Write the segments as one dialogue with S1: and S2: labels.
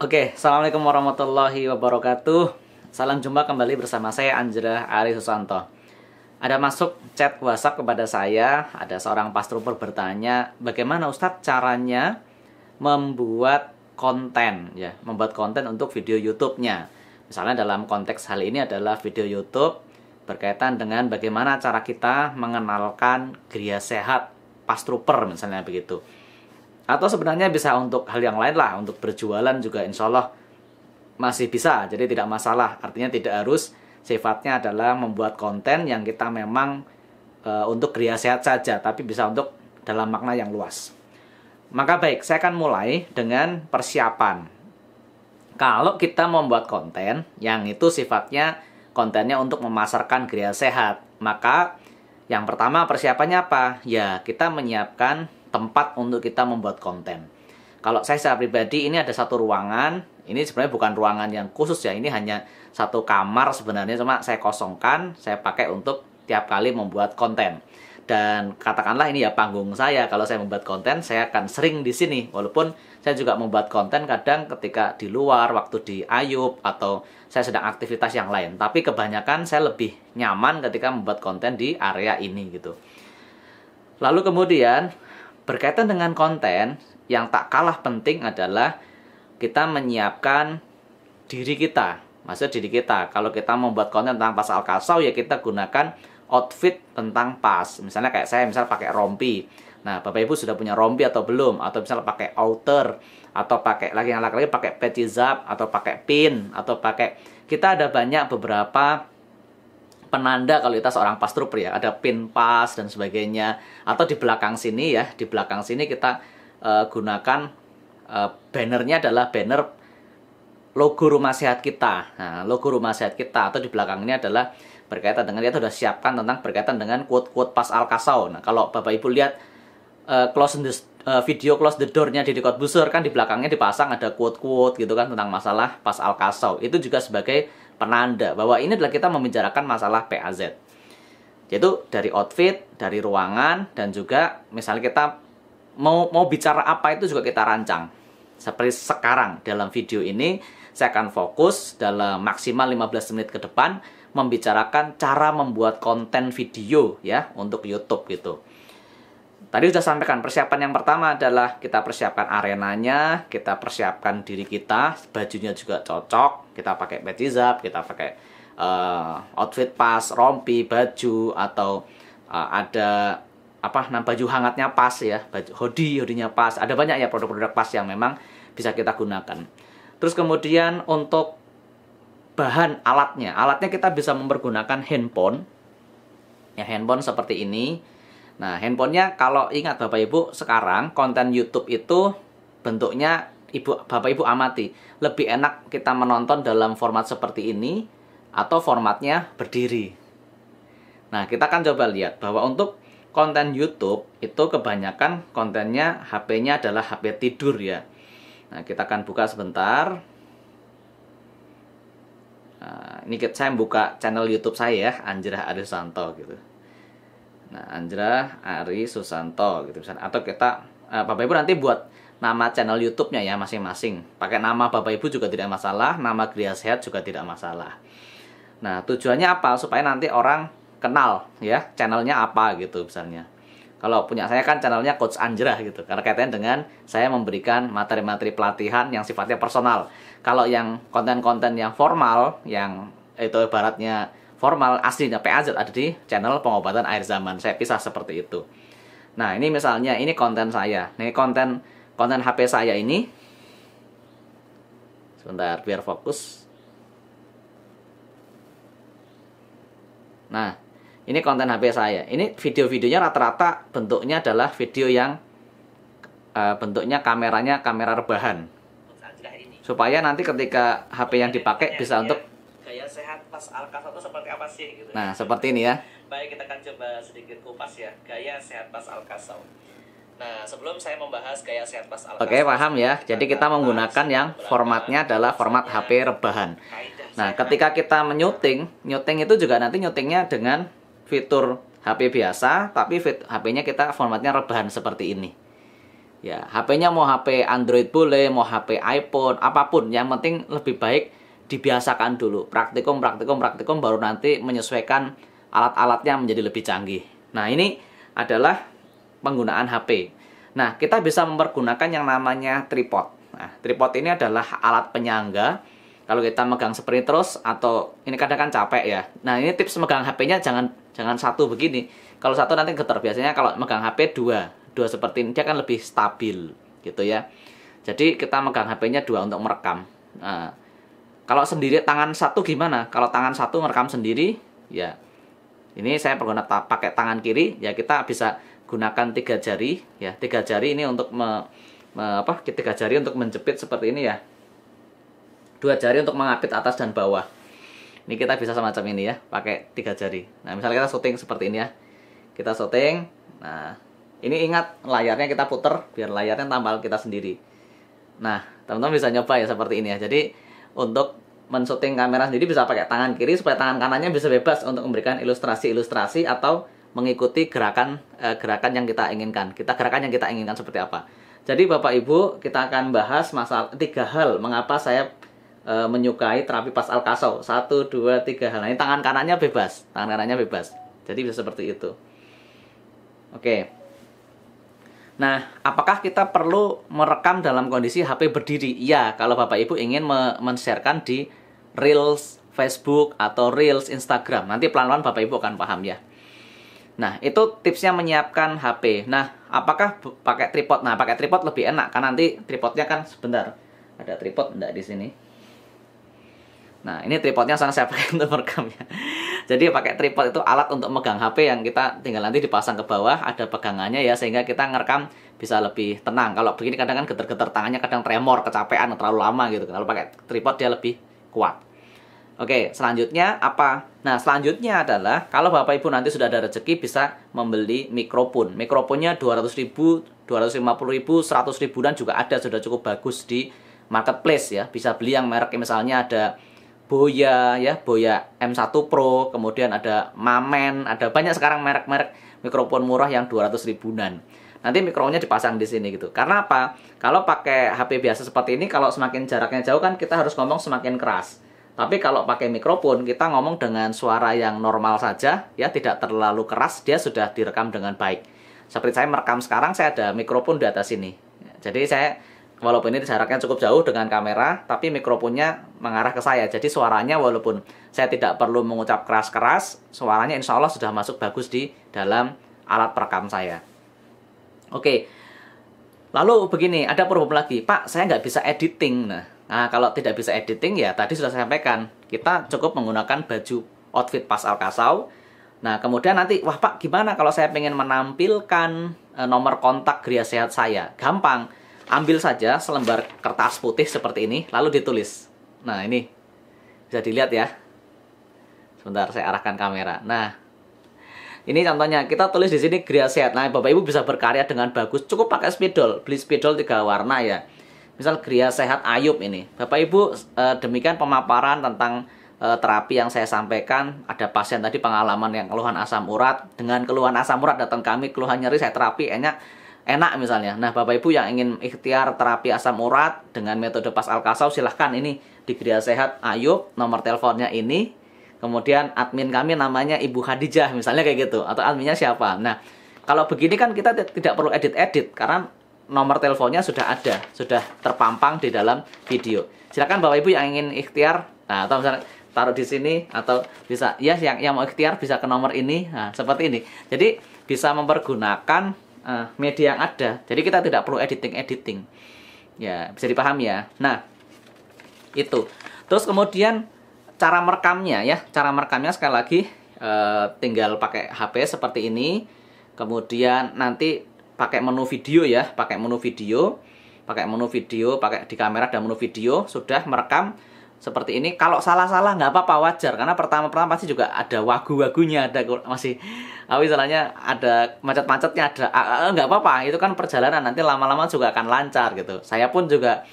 S1: Oke, Assalamualaikum warahmatullahi wabarakatuh. Salam jumpa kembali bersama saya Anjrah Ari Susanto. Ada masuk chat WhatsApp kepada saya, ada seorang pastrooper bertanya, bagaimana Ustadz caranya membuat konten, ya, membuat konten untuk video YouTube-nya. Misalnya dalam konteks hal ini adalah video YouTube berkaitan dengan bagaimana cara kita mengenalkan gria sehat pastrooper, misalnya begitu. Atau sebenarnya bisa untuk hal yang lain lah, untuk berjualan juga insya Allah masih bisa, jadi tidak masalah. Artinya tidak harus sifatnya adalah membuat konten yang kita memang untuk gria sehat saja, tapi bisa untuk dalam makna yang luas. Maka baik, saya akan mulai dengan persiapan. Kalau kita membuat konten yang itu sifatnya kontennya untuk memasarkan gria sehat, maka yang pertama persiapannya apa? Ya, kita menyiapkan tempat untuk kita membuat konten. Kalau saya secara pribadi, ini ada satu ruangan. Ini sebenarnya bukan ruangan yang khusus ya. Ini hanya satu kamar sebenarnya, cuma saya kosongkan, saya pakai untuk tiap kali membuat konten. Dan katakanlah ini ya panggung saya. Kalau saya membuat konten, saya akan sering di sini. Walaupun saya juga membuat konten kadang ketika di luar, waktu di Ayub, atau saya sedang aktivitas yang lain. Tapi kebanyakan saya lebih nyaman ketika membuat konten di area ini gitu. Lalu kemudian berkaitan dengan konten, yang tak kalah penting adalah kita menyiapkan diri kita. Maksudnya diri kita. Kalau kita membuat konten tentang pas al-kasau, ya kita gunakan outfit tentang pas. Misalnya kayak saya misal pakai rompi. Nah, Bapak Ibu sudah punya rompi atau belum? Atau misalnya pakai outer, atau pakai lagi yang laki-laki pakai petizap, atau pakai pin, atau pakai, kita ada banyak beberapa penanda kalau kita seorang pastrooper ya, ada pin pas dan sebagainya. Atau di belakang sini ya, di belakang sini kita gunakan bannernya adalah banner logo rumah sehat kita. Nah, logo rumah sehat kita, atau di belakang ini adalah berkaitan dengan, kita sudah siapkan tentang berkaitan dengan quote-quote pas al-kasau. Nah, kalau Bapak Ibu lihat video close the door-nya Deddy Corbuzier, kan di belakangnya dipasang ada quote-quote gitu kan tentang masalah pas al-kasau. Itu juga sebagai penanda bahwa ini adalah kita membicarakan masalah PAZ. Yaitu dari outfit, dari ruangan, dan juga misalnya kita mau bicara apa itu juga kita rancang. Seperti sekarang dalam video ini saya akan fokus dalam maksimal 15 menit ke depan membicarakan cara membuat konten video ya untuk YouTube gitu. Tadi sudah sampaikan, persiapan yang pertama adalah kita persiapkan arenanya, kita persiapkan diri kita, bajunya juga cocok, kita pakai petizap, kita pakai outfit pas, rompi, baju, atau ada baju hangatnya pas ya, baju hoodie-nya pas. Ada banyak ya produk-produk pas yang memang bisa kita gunakan. Terus kemudian untuk bahan alatnya kita bisa mempergunakan handphone. Ya, handphone seperti ini. Nah, handphonenya kalau ingat Bapak Ibu, sekarang konten YouTube itu bentuknya Bapak Ibu amati. Lebih enak kita menonton dalam format seperti ini atau formatnya berdiri. Nah, kita akan coba lihat bahwa untuk konten YouTube itu kebanyakan kontennya HP-nya adalah HP tidur ya. Nah, kita akan buka sebentar. Nah, ini saya buka channel YouTube saya ya, Anjrah Ari Susanto gitu. Nah, Anjrah Ari Susanto gitu misalnya. Atau kita Bapak Ibu nanti buat nama channel YouTube-nya ya masing-masing. Pakai nama Bapak Ibu juga tidak masalah, nama gria sehat juga tidak masalah. Nah, tujuannya apa? Supaya nanti orang kenal ya channelnya apa gitu misalnya. Kalau punya saya kan channelnya Coach Anjrah gitu, karena kaitannya dengan saya memberikan materi-materi pelatihan yang sifatnya personal. Kalau yang konten-konten yang formal, yang itu ibaratnya formal aslinya PAZ ada di channel pengobatan akhir zaman. Saya pisah seperti itu. Nah, ini misalnya ini konten saya. Ini konten HP saya ini. Sebentar biar fokus. Nah, ini konten HP saya. Ini video-videonya rata-rata bentuknya adalah video yang bentuknya kameranya kamera rebahan. Supaya nanti ketika HP yang dipakai bisa untuk
S2: gaya sehat pas al-kasau itu seperti apa sih gitu.
S1: Nah, seperti ini ya.
S2: Baik, kita akan coba sedikit kupas ya gaya sehat pas al-kasau. Nah, sebelum saya membahas gaya sehat pas al-kasau.
S1: Oke, paham ya. Jadi kita menggunakan yang formatnya adalah format HP rebahan. Nah, ketika kita nyuting itu juga nanti nyutingnya dengan fitur HP biasa, tapi HP-nya kita formatnya rebahan seperti ini. Ya, HP-nya mau HP Android boleh, mau HP iPhone, apapun. Yang penting lebih baik dibiasakan dulu. Praktikum, praktikum, praktikum, baru nanti menyesuaikan alat-alatnya menjadi lebih canggih. Nah, ini adalah penggunaan HP. Nah, kita bisa mempergunakan yang namanya tripod. Nah, tripod ini adalah alat penyangga. Kalau kita megang seperti terus, atau ini kadang kan capek ya. Nah, ini tips megang HP-nya jangan satu begini. Kalau satu nanti getar. Biasanya kalau megang HP dua seperti ini, dia kan lebih stabil gitu ya. Jadi kita megang HP-nya dua untuk merekam. Nah, kalau sendiri tangan satu gimana? Kalau tangan satu merekam sendiri, ya ini saya pakai tangan kiri, ya kita bisa gunakan 3 jari, ya 3 jari ini untuk tiga jari untuk menjepit seperti ini ya. 2 jari untuk mengapit atas dan bawah. Ini kita bisa semacam ini ya, pakai 3 jari. Nah, misalnya kita syuting seperti ini ya. Kita syuting. Nah, ini ingat layarnya kita puter biar layarnya tambal kita sendiri. Nah, teman-teman bisa nyoba ya seperti ini ya. Jadi untuk men-shooting kamera sendiri bisa pakai tangan kiri supaya tangan kanannya bisa bebas untuk memberikan ilustrasi-ilustrasi atau mengikuti gerakan yang kita inginkan. Gerakan yang kita inginkan seperti apa. Jadi Bapak Ibu, kita akan bahas masalah 3 hal mengapa saya menyukai terapi pas Alkasau. 1, 2, 3 hal. Nah, ini tangan kanannya bebas. Tangan kanannya bebas. Jadi bisa seperti itu. Oke. Nah, apakah kita perlu merekam dalam kondisi HP berdiri? Iya, kalau Bapak Ibu ingin men-sharekan di Reels Facebook atau Reels Instagram. Nanti pelan-pelan Bapak Ibu akan paham ya. Nah, itu tipsnya menyiapkan HP. Nah, apakah pakai tripod? Nah, pakai tripod lebih enak, kan nanti tripodnya kan sebentar. Ada tripod enggak di sini? Nah, ini tripodnya saya pakai untuk merekam ya. Jadi pakai tripod itu alat untuk megang HP yang kita tinggal nanti dipasang ke bawah, ada pegangannya ya, sehingga kita ngerekam bisa lebih tenang. Kalau begini kadang kan getar-getar tangannya, kadang tremor, kecapean, terlalu lama gitu. Kalau pakai tripod dia lebih kuat. Oke, selanjutnya apa? Nah, selanjutnya adalah kalau Bapak Ibu nanti sudah ada rezeki bisa membeli mikrofon. Mikrofonnya 200.000, 250.000, 100.000 dan juga ada, sudah cukup bagus di marketplace ya. Bisa beli yang merek misalnya ada Boya ya, Boya M1 Pro, kemudian ada Mamen, ada banyak sekarang merek-merek mikrofon murah yang 200 ribuan. Nanti mikrofonnya dipasang di sini gitu. Karena apa? Kalau pakai HP biasa seperti ini, kalau semakin jaraknya jauh kan kita harus ngomong semakin keras. Tapi kalau pakai mikrofon, kita ngomong dengan suara yang normal saja, ya tidak terlalu keras, dia sudah direkam dengan baik. Seperti saya merekam sekarang, saya ada mikrofon di atas sini. Jadi saya walaupun ini jaraknya cukup jauh dengan kamera, tapi mikrofonnya mengarah ke saya. Jadi suaranya walaupun saya tidak perlu mengucap keras-keras, suaranya insya Allah sudah masuk bagus di dalam alat perekam saya. Oke, lalu begini, ada problem lagi. Pak, saya nggak bisa editing. Nah, kalau tidak bisa editing ya tadi sudah saya sampaikan. Kita cukup menggunakan baju outfit pas Alkasau. Nah, kemudian nanti, wah Pak, gimana kalau saya pengen menampilkan nomor kontak Gria Sehat saya? Gampang. Ambil saja selembar kertas putih seperti ini, lalu ditulis. Nah, ini bisa dilihat ya. Sebentar, saya arahkan kamera. Nah, ini contohnya, kita tulis di sini Gria Sehat. Nah, Bapak Ibu bisa berkarya dengan bagus. Cukup pakai spidol, beli spidol 3 warna ya. Misal Gria Sehat Ayub ini. Bapak Ibu, demikian pemaparan tentang terapi yang saya sampaikan. Ada pasien tadi pengalaman yang keluhan asam urat. Dengan keluhan asam urat datang kami, keluhan nyeri, saya terapi enak misalnya. Nah, Bapak Ibu yang ingin ikhtiar terapi asam urat dengan metode pas Alkasau, silahkan ini di Gria Sehat Ayub, nomor teleponnya ini. Kemudian admin kami namanya Ibu Khadijah misalnya kayak gitu, atau adminnya siapa. Nah, kalau begini kan kita tidak perlu edit-edit karena nomor teleponnya sudah ada, sudah terpampang di dalam video. Silakan Bapak Ibu yang ingin ikhtiar, nah, atau misalnya taruh di sini, atau bisa ya yang mau ikhtiar bisa ke nomor ini. Nah, seperti ini. Jadi bisa mempergunakan media yang ada. Jadi kita tidak perlu editing. Ya, bisa dipahami ya. Nah, itu. Terus kemudian cara merekamnya ya. Cara merekamnya sekali lagi tinggal pakai HP seperti ini. Kemudian nanti pakai menu video ya, pakai di kamera ada menu video, sudah merekam seperti ini. Kalau salah-salah nggak apa-apa, wajar, karena pertama-pertama pasti juga ada wagu-wagunya, ada masih misalnya ada macet-macetnya, ada nggak apa-apa, itu kan perjalanan, nanti lama-lama juga akan lancar gitu. Saya pun juga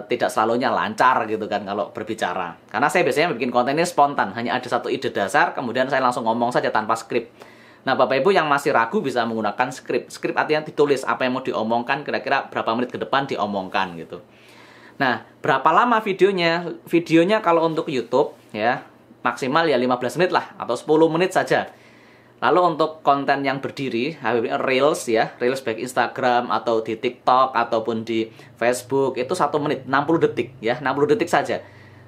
S1: tidak selalunya lancar gitu kan kalau berbicara, karena saya biasanya bikin konten ini spontan, hanya ada satu ide dasar, kemudian saya langsung ngomong saja tanpa skrip. Nah, Bapak Ibu yang masih ragu bisa menggunakan skrip. Skrip artinya ditulis apa yang mau diomongkan, kira-kira berapa menit ke depan diomongkan gitu. Nah, berapa lama videonya? Videonya kalau untuk YouTube ya maksimal ya 15 menit lah atau 10 menit saja. Lalu untuk konten yang berdiri, Reels ya, Reels baik Instagram atau di TikTok ataupun di Facebook itu 1 menit, 60 detik ya, 60 detik saja.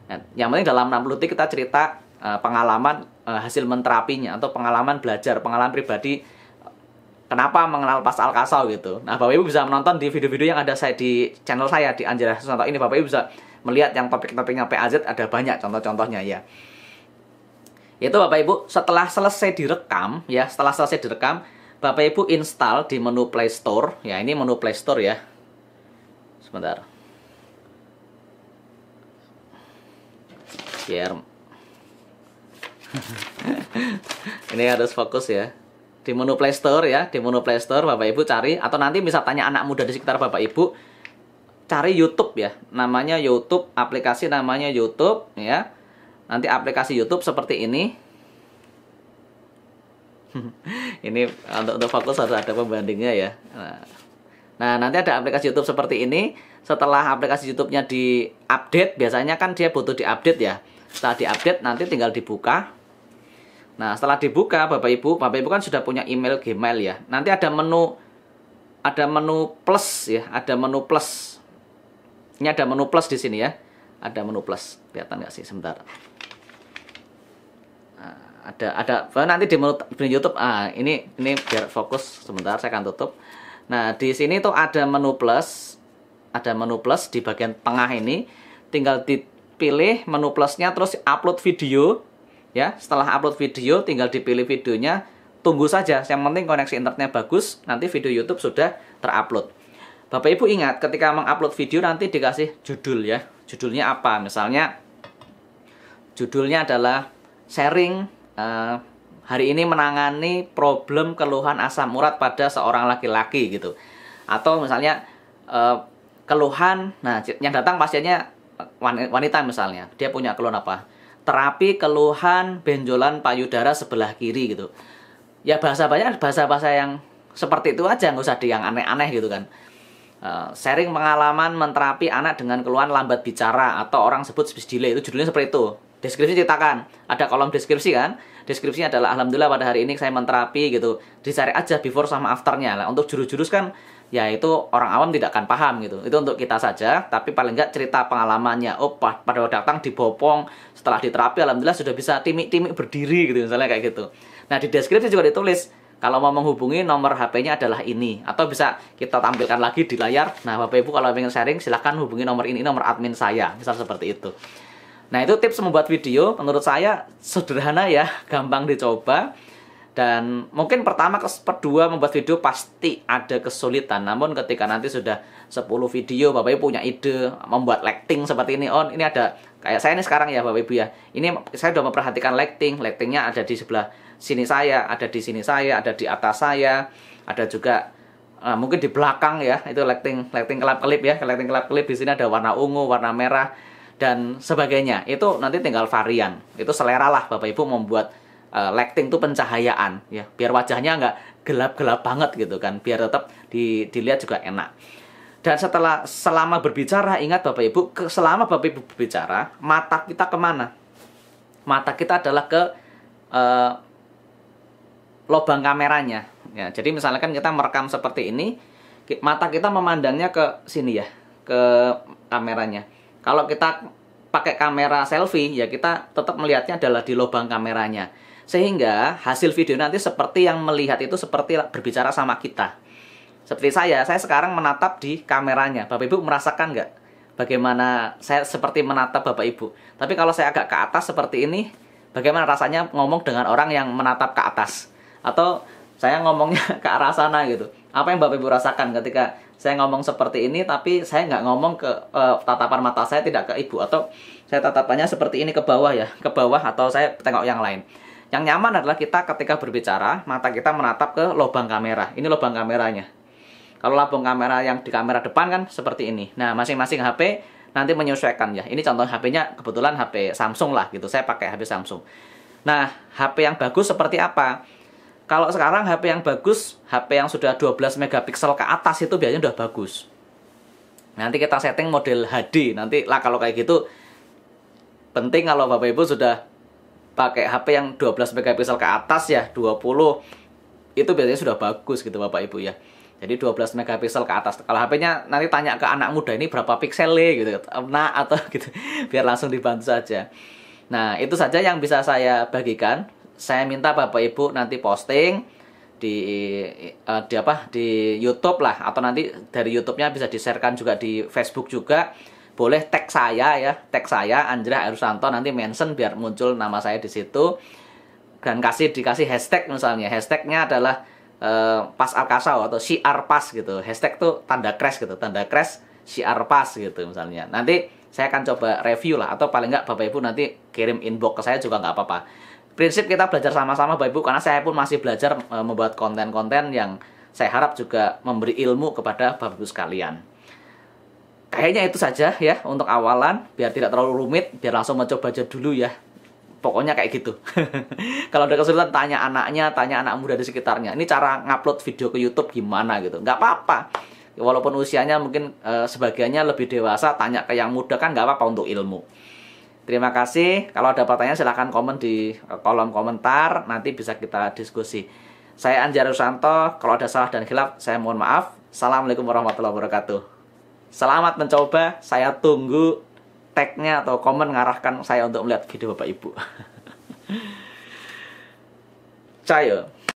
S1: Nah, yang penting dalam 60 detik kita cerita pengalaman hasil menterapinya atau pengalaman belajar, pengalaman pribadi kenapa mengenal Pas Alkasau gitu. Nah, Bapak Ibu bisa menonton di video-video yang ada saya di channel saya di Anjera Susanto ini. Bapak Ibu bisa melihat yang topik-topiknya PAZ ada banyak contoh-contohnya ya. Itu Bapak Ibu setelah selesai direkam ya, setelah selesai direkam Bapak Ibu install di menu Play Store ya. Ini menu Play Store ya. Sebentar. Biar ini harus fokus ya. Di menu Play Store ya, di menu Play Store Bapak Ibu cari, atau nanti bisa tanya anak muda di sekitar Bapak Ibu, cari YouTube ya. Namanya YouTube, aplikasi namanya YouTube ya. Nanti aplikasi YouTube seperti ini. Ini untuk fokus harus ada pembandingnya ya. Nah, nanti ada aplikasi YouTube seperti ini. Setelah aplikasi YouTube-nya diupdate, biasanya kan dia butuh diupdate ya. Setelah diupdate nanti tinggal dibuka. Nah, setelah dibuka Bapak Ibu kan sudah punya email Gmail ya. Nanti ada menu plus ya, ada menu plus. Ini ada menu plus di sini ya. Ada menu plus. Kelihatan nggak sih? Sebentar. Nah, ada nanti di menu YouTube. Ini biar fokus sebentar, saya akan tutup. Nah, di sini tuh ada menu plus. Ada menu plus di bagian tengah ini. Tinggal dipilih menu plusnya terus upload video. Ya, setelah upload video tinggal dipilih videonya, tunggu saja. Yang penting koneksi internetnya bagus, nanti video YouTube sudah terupload. Bapak Ibu ingat ketika mengupload video nanti dikasih judul ya. Judulnya apa? Misalnya judulnya adalah sharing hari ini menangani problem keluhan asam urat pada seorang laki-laki gitu. Atau misalnya keluhan, nah yang datang pasiennya wanita misalnya, dia punya keluhan apa? Terapi keluhan benjolan payudara sebelah kiri gitu. Ya bahasa-bahasa yang seperti itu aja, nggak usah di yang aneh-aneh gitu kan. Sharing pengalaman menterapi anak dengan keluhan lambat bicara atau orang sebut speech delay, itu judulnya seperti itu. Deskripsi ceritakan, ada kolom deskripsi kan. Deskripsinya adalah alhamdulillah pada hari ini saya menterapi gitu. Dicari aja before sama afternya lah. Untuk jurus-jurus kan ya itu orang awam tidak akan paham gitu. Itu untuk kita saja, tapi paling nggak cerita pengalamannya. Oh, pada datang dibopong, setelah diterapi alhamdulillah sudah bisa timik-timik berdiri gitu misalnya kayak gitu. Nah, di deskripsi juga ditulis kalau mau menghubungi nomor HP-nya adalah ini, atau bisa kita tampilkan lagi di layar. Nah, Bapak Ibu kalau ingin sharing silahkan hubungi nomor ini, nomor admin saya, misal seperti itu. Nah, itu tips membuat video menurut saya sederhana ya, gampang dicoba. Dan mungkin pertama kedua membuat video pasti ada kesulitan. Namun ketika nanti sudah 10 video Bapak Ibu punya ide membuat lighting seperti ini. Oh, ini ada kayak saya ini sekarang ya Bapak Ibu ya. Ini saya sudah memperhatikan lighting. Lightingnya ada di sebelah sini saya, ada di sini saya, ada di atas saya, ada juga mungkin di belakang ya. Itu lighting kelap-kelip ya. Lighting kelap-kelip di sini ada warna ungu, warna merah dan sebagainya. Itu nanti tinggal varian. Itu selera lah Bapak Ibu membuat lighting itu pencahayaan ya, biar wajahnya nggak gelap-gelap banget gitu kan, biar tetap dilihat juga enak. Dan selama berbicara, ingat Bapak Ibu, selama Bapak Ibu berbicara, mata kita kemana? Mata kita adalah ke lubang kameranya ya. Jadi misalnya kan kita merekam seperti ini, mata kita memandangnya ke sini ya, ke kameranya. Kalau kita pakai kamera selfie ya, kita tetap melihatnya adalah di lubang kameranya. Sehingga hasil video nanti seperti yang melihat itu seperti berbicara sama kita. Seperti saya sekarang menatap di kameranya. Bapak Ibu merasakan nggak bagaimana saya seperti menatap Bapak Ibu? Tapi kalau saya agak ke atas seperti ini, bagaimana rasanya ngomong dengan orang yang menatap ke atas? Atau saya ngomongnya ke arah sana gitu. Apa yang Bapak Ibu rasakan ketika saya ngomong seperti ini, tapi saya nggak ngomong ke tatapan mata saya tidak ke Ibu, atau saya tatapannya seperti ini ke bawah ya, ke bawah, atau saya tengok yang lain. Yang nyaman adalah kita ketika berbicara, mata kita menatap ke lubang kamera. Ini lubang kameranya. Kalau lubang kamera yang di kamera depan kan seperti ini. Nah, masing-masing HP nanti menyesuaikan ya. Ini contoh HP-nya kebetulan HP Samsung lah gitu. Saya pakai HP Samsung. Nah, HP yang bagus seperti apa? Kalau sekarang HP yang bagus, HP yang sudah 12 megapiksel ke atas itu biasanya udah bagus. Nanti kita setting model HD. Nanti lah kalau kayak gitu, penting kalau Bapak Ibu sudah pakai HP yang 12 megapiksel ke atas ya, 20, itu biasanya sudah bagus gitu Bapak Ibu ya. Jadi 12 megapiksel ke atas. Kalau HP-nya nanti tanya ke anak muda ini berapa piksel gitu, nah atau gitu, biar langsung dibantu saja. Nah, itu saja yang bisa saya bagikan. Saya minta Bapak Ibu nanti posting di YouTube lah, atau nanti dari YouTube-nya bisa di-sharekan juga di Facebook juga. Boleh tag saya ya, tag saya Anjrah Herusanto, nanti mention biar muncul nama saya di situ. Dan dikasih hashtag misalnya. Hashtagnya adalah pas Alkasau atau syiar pas gitu. Hashtag tuh tanda crash gitu, tanda crash syiar pas gitu misalnya. Nanti saya akan coba review lah, atau paling nggak Bapak Ibu nanti kirim inbox ke saya juga nggak apa-apa. Prinsip kita belajar sama-sama Bapak Ibu, karena saya pun masih belajar membuat konten-konten yang saya harap juga memberi ilmu kepada Bapak Ibu sekalian. Kayaknya itu saja ya untuk awalan, biar tidak terlalu rumit, biar langsung mencoba aja dulu ya. Pokoknya kayak gitu. Kalau ada kesulitan tanya anaknya, tanya anak muda di sekitarnya. Ini cara ngupload video ke YouTube gimana gitu. Nggak apa-apa. Walaupun usianya mungkin sebagiannya lebih dewasa, tanya ke yang muda kan nggak apa-apa untuk ilmu. Terima kasih. Kalau ada pertanyaan silahkan komen di kolom komentar. Nanti bisa kita diskusi. Saya Anjrah Herusanto. Kalau ada salah dan khilaf, saya mohon maaf. Assalamualaikum warahmatullahi wabarakatuh. Selamat mencoba. Saya tunggu tag-nya atau komen ngarahkan saya untuk melihat video Bapak Ibu. Cayo.